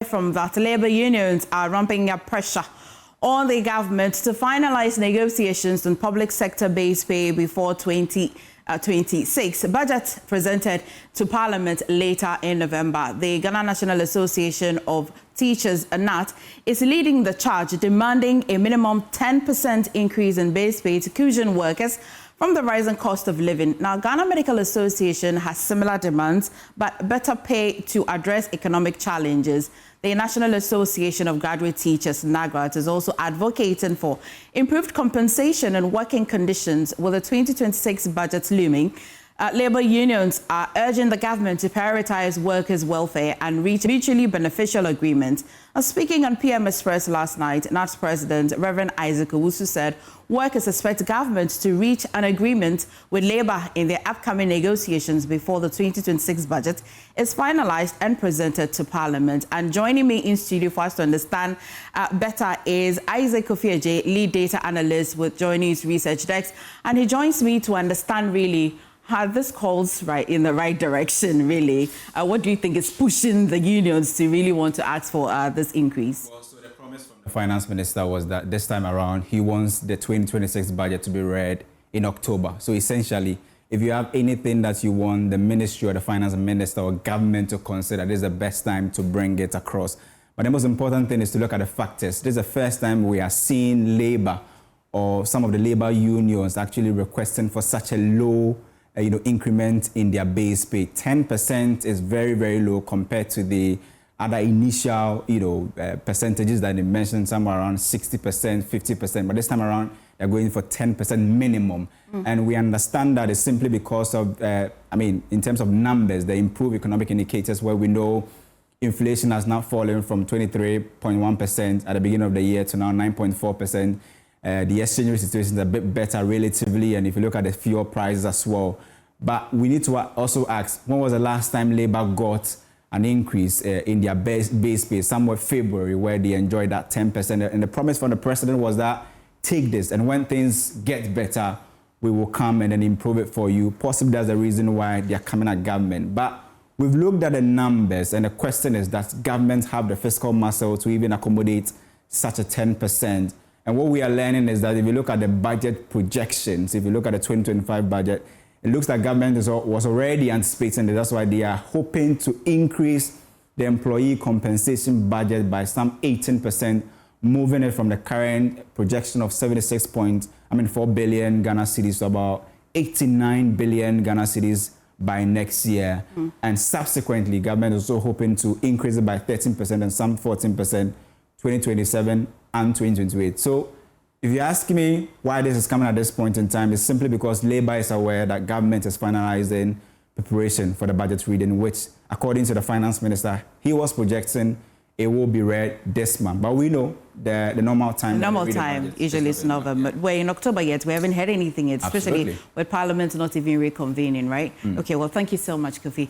from that, Labour unions are ramping up pressure on the government to finalize negotiations on public sector base pay before 2026. Budget presented to Parliament later in November. The Ghana National Association of Teachers, NAT, is leading the charge, demanding a minimum 10% increase in base pay to Cusion workers from the rising cost of living. Now, Ghana Medical Association has similar demands, but better pay to address economic challenges. The National Association of Graduate Teachers, NAGRAT, is also advocating for improved compensation and working conditions with the 2026 budget looming. Labour unions are urging the government to prioritize workers' welfare and reach mutually beneficial agreements. Speaking on PM Express last night, NAT's President, Reverend Isaac Owusu, said workers expect government to reach an agreement with Labour in their upcoming negotiations before the 2026 budget is finalized and presented to Parliament. And joining me in studio for us to understand better is Isaac Kofi-Adjei, lead data analyst with JoyNews Research Desk. And he joins me to understand really how this calls right in the right direction, really. What do you think is pushing the unions to really want to ask for this increase? Well, so the promise from the finance minister was that this time around, he wants the 2026 budget to be read in October. So essentially, if you have anything that you want the ministry or the finance minister or government to consider, this is the best time to bring it across. But the most important thing is to look at the factors. This is the first time we are seeing Labour or some of the Labour unions actually requesting for such a low increment in their base pay. 10% is very, very low compared to the other initial, percentages that they mentioned, some around 60%, 50%. But this time around, they're going for 10% minimum. And we understand that it's simply because of, in terms of numbers, the improved economic indicators where we know inflation has now fallen from 23.1% at the beginning of the year to now 9.4%. The exchange rate situation is a bit better relatively, and if you look at the fuel prices as well. But we need to also ask, when was the last time Labour got an increase in their base pay? Somewhere February, where they enjoyed that 10%. And the promise from the president was that, take this, and when things get better, we will come and then improve it for you. Possibly that's the reason why they are coming at government. But we've looked at the numbers, and the question is, does government have the fiscal muscle to even accommodate such a 10%? And what we are learning is that if you look at the budget projections, if you look at the 2025 budget, it looks like government was already anticipating it. That's why they are hoping to increase the employee compensation budget by some 18%, moving it from the current projection of 4 billion Ghana cedis to about 89 billion Ghana cedis by next year. And subsequently, government is also hoping to increase it by 13% and some 14%, 2027 and 2028. So if you ask me why this is coming at this point in time, it's simply because Labour is aware that government is finalizing preparation for the budget reading, which, according to the finance minister, he was projecting it will be read this month. But we know the normal time. Normal time usually is November. We're in October yet. We haven't heard anything yet, especially with Parliament not even reconvening, right? Okay, well, thank you so much, Kofi.